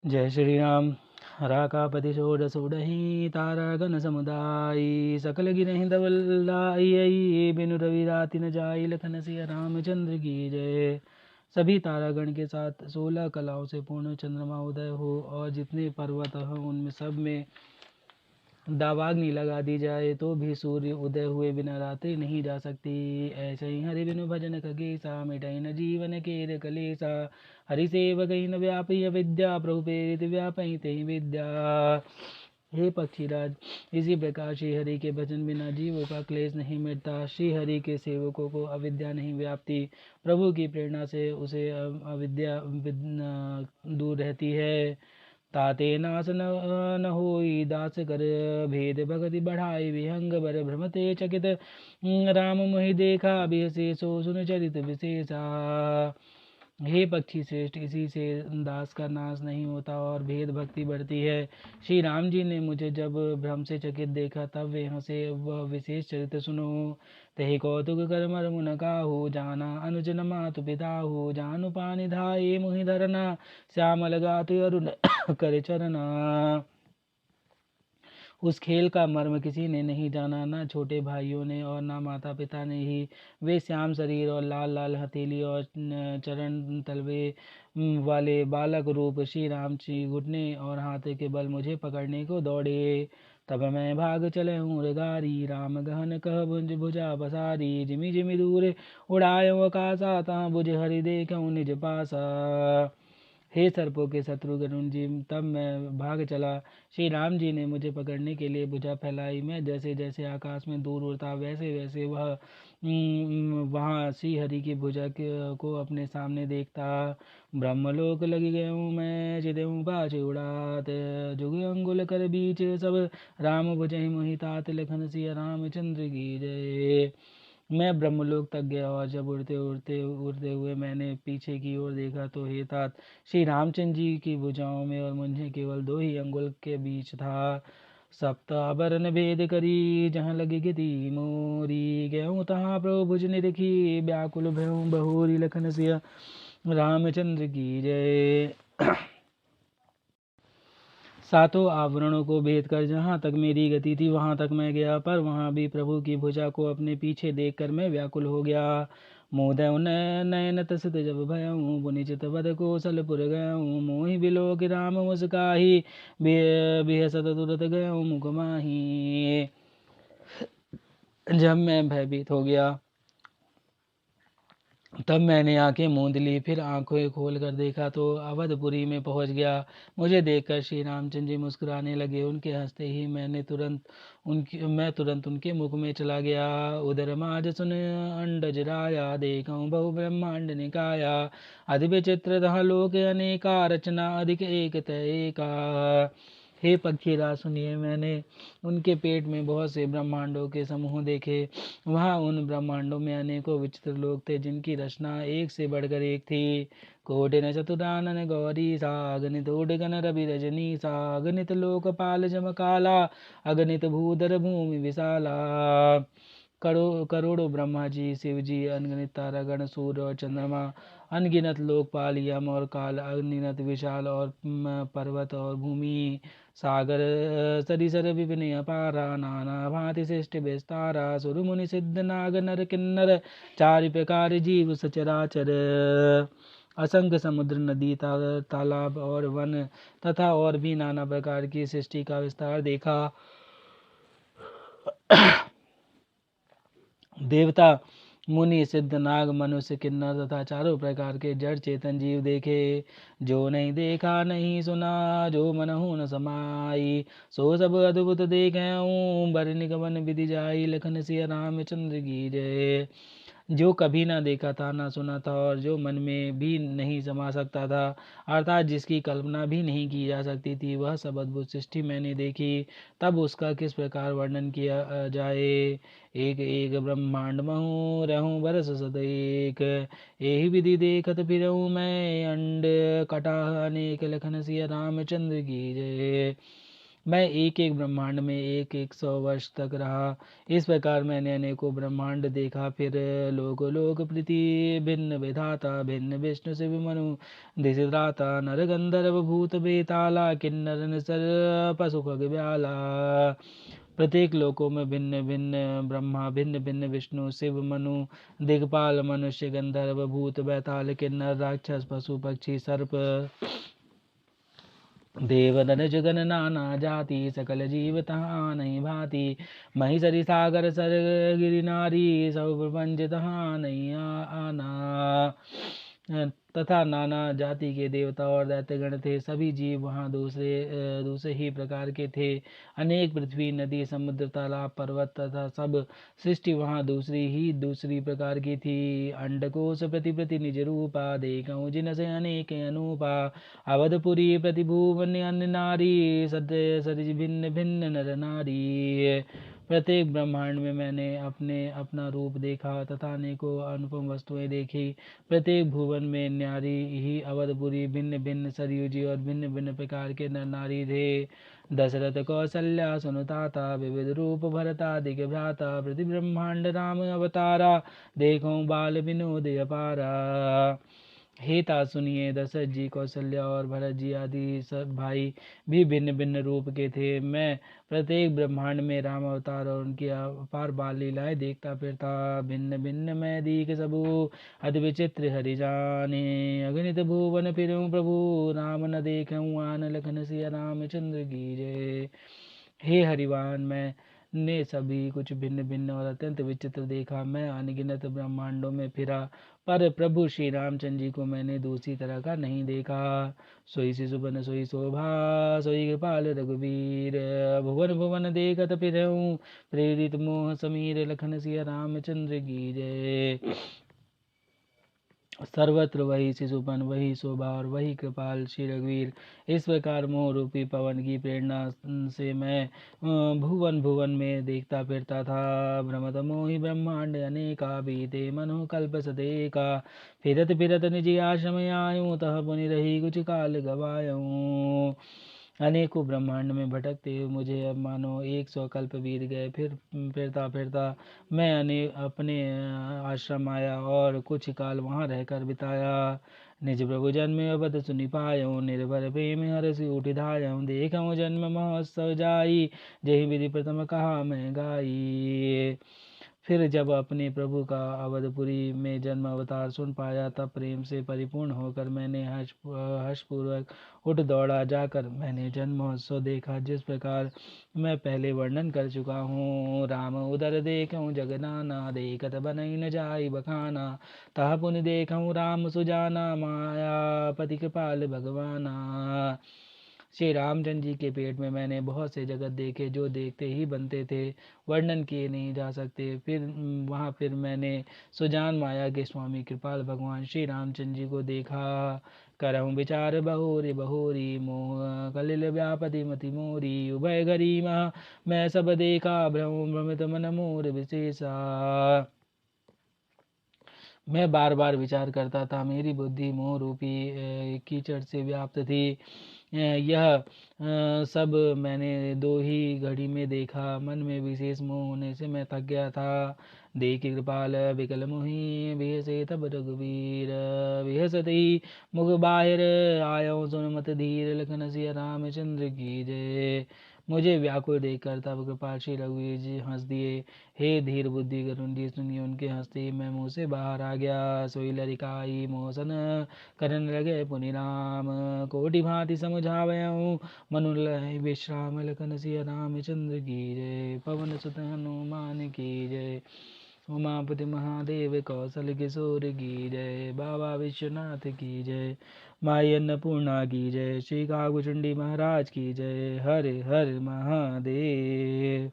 जय श्री राम। राकापति षोडशोडहि तारागण समुदायी सकल गिरहि धवल्लायी बिनु रवि राति न जाई लखन सिया रामचंद्र की जय। सभी तारागण के साथ 16 कलाओं से पूर्ण चंद्रमा उदय हो और जितने पर्वत हो उनमें सब में दावाग्नि लगा दी जाए तो भी सूर्य उदय हुए बिना रात्रि नहीं जा सकती। ऐसे ही हरि बिनु भजन खगेसा मिटाई न जीवन केर कलेसा। हरि सेवक न व्यापी विद्या प्रभु प्रेरित व्यापी ते विद्या। हे पक्षीराज, इसी प्रकार श्री हरि के भजन बिना जीवों का क्लेश नहीं मिटता। श्री हरि के सेवकों को अविद्या नहीं व्यापती। प्रभु की प्रेरणा से उसे अविद्या दूर रहती है। ताते नास न होई दास कर भेद भगति बढ़ाई विहंग बर भ्रमते चकित राम मोहि देखा बिहसे सो सुन चरित विशेषा। हे पक्षी श्रेष्ठ, इसी से दास का नाश नहीं होता और भेद भक्ति बढ़ती है। श्री राम जी ने मुझे जब भ्रम से चकित देखा तब वे हंसे। वह विशेष चरित्र सुनो। तहि कौतुक कर मर्म न काहू जाना अनुजन मातु पिता हो जानु पानि धाये मुहि धरना श्यामल गात अरुण कर चरना। उस खेल का मर्म किसी ने नहीं जाना, न छोटे भाइयों ने और न माता पिता ने ही। वे श्याम शरीर और लाल लाल हथेली और चरण तलवे वाले बालक रूप श्री राम जी घुटने और हाथ के बल मुझे पकड़ने को दौड़े। तब मैं भाग चले हूँ रगारी राम गहन कह भुज भुजा बसारी जिमि जिमि दूर उड़ायो आकाशा ता भुज हरि देखऊँ निज पासा। हे सर्पों के शत्रु गरुण जी, तब मैं भाग चला। श्री राम जी ने मुझे पकड़ने के लिए भुजा फैलाई। मैं जैसे जैसे आकाश में दूर उड़ता वैसे वैसे वहाँ श्री हरि की भुजा को अपने सामने देखता। ब्रह्मलोक लगी गयूँ मैं चिदेऊँ पाछ उड़ात जुग अंगुल कर बीच सब राम भुजहि मोहि तात लखन सिया रामचंद्र की जय। मैं ब्रह्मलोक तक गया और जब उड़ते उड़ते उड़ते हुए मैंने पीछे की ओर देखा तो हे तात, श्री रामचंद्र जी की भुजाओं में और मुझे केवल 2 ही अंगुल के बीच था। सप्तावरण भेद करी जहाँ लगी गति मोरी गयूँ तहाँ प्रभु भुज निरखी व्याकुल भयूँ बहुरी लखन सिया रामचंद्र की जय। सातों आवरणों को भेद कर जहाँ तक मेरी गति थी वहाँ तक मैं गया, पर वहाँ भी प्रभु की भुजा को अपने पीछे देखकर मैं व्याकुल हो गया। मोदय नयन तसित जब भयऊँ पुनिचित बद कौशलपुर गयूँ मोहि बिलो कि राम मुस्काही बिहसत तुरत गयूँ मुख माही। जब मैं भयभीत हो गया तब मैंने आंखें मूंद ली, फिर आंखें खोल कर देखा तो अवधपुरी में पहुंच गया। मुझे देखकर श्री रामचंद्र जी मुस्कुराने लगे। उनके हंसते ही मैं तुरंत उनके मुख में चला गया। उधर माज सुन अंडज राया देखूं बहु ब्रह्मांड निकाया अति विचित्र तह लोक अनेका रचना अधिक एक तय का। हे पक्षीराज सुनिए, मैंने उनके पेट में बहुत से ब्रह्मांडों के समूह देखे। वहाँ उन ब्रह्मांडों में अनेकों विचित्र लोग थे जिनकी रचना एक से बढ़कर एक थी। कोटिन चतुरानन गौरी सा अगणित उडगन रवि रजनी सा अगणित लोकपाल जमकाला अगणित भूधर भूमि विशाला। करोड़ों ब्रह्मा जी, शिव जी, अनगिनत तारागण, सूर्य और चंद्रमा, अनगिनत लोकपाल, यम और काल, अनगिनत विशाल और पर्वत और भूमि, सागर सरिसर विपिन अपारा नाना भांति सृष्टि विस्तारा सुर मुनि सिद्ध नाग नर किन्नर चारि प्रकार जीव सचराचर। असंख्य समुद्र, नदी, तालाब और वन तथा और भी नाना प्रकार की सृष्टि का विस्तार देखा। देवता, मुनि, सिद्ध, नाग, मनुष्य, किन्नर तथा चारों प्रकार के जड़ चेतन जीव देखे। जो नहीं देखा नहीं सुना जो मनहु न समाई सो सब अद्भुत देखें बर निगमन विधि जाई लखन सिया रामचंद्र की जय। जो कभी ना देखा था, ना सुना था और जो मन में भी नहीं समा सकता था, अर्थात जिसकी कल्पना भी नहीं की जा सकती थी, वह सब अद्भुत सृष्टि मैंने देखी। तब उसका किस प्रकार वर्णन किया जाए। एक एक ब्रह्मांड महूँ रहूँ बरस सदैक यही विधि देखत फिरऊँ मैं अंड कटाह अनेक लखन सिया रामचंद्र की जय। मैं एक एक ब्रह्मांड में एक एक 100 वर्ष तक रहा। इस प्रकार मैंने अनेकों ब्रह्मांड देखा। फिर लोक लोक प्रति भिन्न विधाता, भिन्न विष्णु शिव मनु दिशिद्राता, नर गंधर्व भूत बेताला, किन्नर निसर पशु खग ब्याला। प्रत्येक लोकों में भिन्न भिन्न ब्रह्मा, भिन्न भिन्न विष्णु शिव मनु दिग्पाल, मनुष्य गंधर्व भूत बैताल किन्नर राक्षस पशु पक्षी सर्प देव नर जगन नाना जाति, सकल जीव तहाँ नहीं भांति। महीसरी सागर सर गिरि नारी, सब प्रपंच तहाँ नहीं आना। तथा नाना जाति के देवता और दैत्यगण थे। सभी जीव वहाँ दूसरे दूसरे ही प्रकार के थे। अनेक पृथ्वी, नदी, समुद्र, तालाब, पर्वत तथा सब सृष्टि वहाँ दूसरी प्रकार की थी। अंडकोश प्रति प्रति निज रूपा, देखऊँ जिन से अनेक अनूपा। अवधपुरी प्रतिभुवन अन्य नारी, सत्य सरिज भिन्न भिन्न नर नारी। प्रत्येक ब्रह्मांड में मैंने अपना रूप देखा तथा अनेकों अनुपम वस्तुएं देखी। प्रत्येक भुवन में न्यारी ही अवधपुरी, भिन्न भिन्न सरयुजी और भिन्न भिन्न प्रकार के नर नारी थे। दशरथ कौसल्या सुनुताता, विविध रूप भरतादिक भ्राता, प्रति ब्रह्मांड राम अवतारा, देखो बाल विनोद अपारा। हे ता सुनिए, दशरथ जी, कौशल्या और भरत जी आदि सब भाई भी भिन्न भिन्न रूप के थे। मैं प्रत्येक ब्रह्मांड में राम अवतार और उनकी अपार बाल लीलाएं देखता फिरता। भिन्न भिन्न मैं दीख सबू, अति विचित्र हरि जाने। अगणित भुवन फिरूं प्रभु, राम न देखूं आन लखन सिया रामचंद्र की जय। हे हरिवान, मैंने सभी कुछ भिन्न भिन्न और अत्यंत विचित्र देखा। मैं अनगिनत ब्रह्मांडों में फिरा, पर प्रभु श्री रामचंद्र जी को मैंने दूसरी तरह का नहीं देखा। सोई शिशुबन सोई शोभा, सोई कृपाल रघुवीर। भुवन भुवन देखत फिरऊं, प्रेरित मोह समीर, लखन सिया रामचंद्र की जय। सर्वत्र वही शिशुपन, वही शोभा और वही कृपाल श्री रघुवीर। इस प्रकार मोह रूपी पवन की प्रेरणा से मैं भुवन भुवन में देखता फिरता था। भ्रमत मोहि ब्रह्मांड अनेका, बीते मनो कल्प सदेका। फिरत फिरत निज आश्रम आयूं, तह पुनि रही कुछ काल गवायूं। अनेकों ब्रह्मांड में भटकते हुए मुझे अब मानो 100 कल्प बीत गए। फिर फिरता फिरता मैं अपने आश्रम आया और कुछ काल वहाँ रहकर बिताया। निज प्रभु जन्म अवध सुनि पायो, निर्भर प्रेम हरष उठि धायो। देखऊँ जन्म महोत्सव जाई, जही विधि प्रथम कहा मैं गाई। फिर जब अपने प्रभु का अवधपुरी में जन्म अवतार सुन पाया, तब प्रेम से परिपूर्ण होकर मैंने हर्षपूर्वक उठ दौड़ा। जाकर मैंने जन्मोत्सव देखा, जिस प्रकार मैं पहले वर्णन कर चुका हूँ। राम उदर देखऊँ जगनाना, देखत बनई न जाई बखाना। तह पुनि देखऊँ राम सुजाना, माया पति कृपाल भगवाना। श्री रामचंद्र जी के पेट में मैंने बहुत से जगत देखे, जो देखते ही बनते थे, वर्णन किए नहीं जा सकते। फिर मैंने सुजान माया के स्वामी कृपाल भगवान श्री रामचंद्र जी को देखा। करहूँ विचार बहोरी बहोरी, मोह कलिल व्यापति मति मोरी। उभय घरी मैं सब देखा, भ्रम भ्रमित मन मोर विशेषा। मैं बार बार विचार करता था, मेरी बुद्धि मोह रूपी कीचड़ से व्याप्त थी। यह सब मैंने 2 ही घड़ी में देखा। मन में विशेष मोह होने से मैं थक गया था। देख कृपाल विकल मोहि, बिहसे तब रघुवीर। बिहसत ही मुख बाहिर, आयो सुन मत धीर, लखन सिया रामचंद्र की जय। मुझे व्याकुल देखकर तब कृपाल श्री रघुवीर जी हंस दिए। हे धीर बुद्धि करुण जी, सुनिए उनके हंसते मैं मुँह से बाहर आ गया। सोई लरिकाई मोहसन करन लगे पुनि राम, कोटि भांति समझावयूं मनु लय विश्राम। लखन सिया रामचंद्र की जय। पवन सुत हनुमान की जय। उमापति महादेव कौशल किशोर की जय। बाबा विश्वनाथ की जय। माई अन्नपूर्णा की जय। श्री कागभुचंडी महाराज की जय। हर हर महादेव।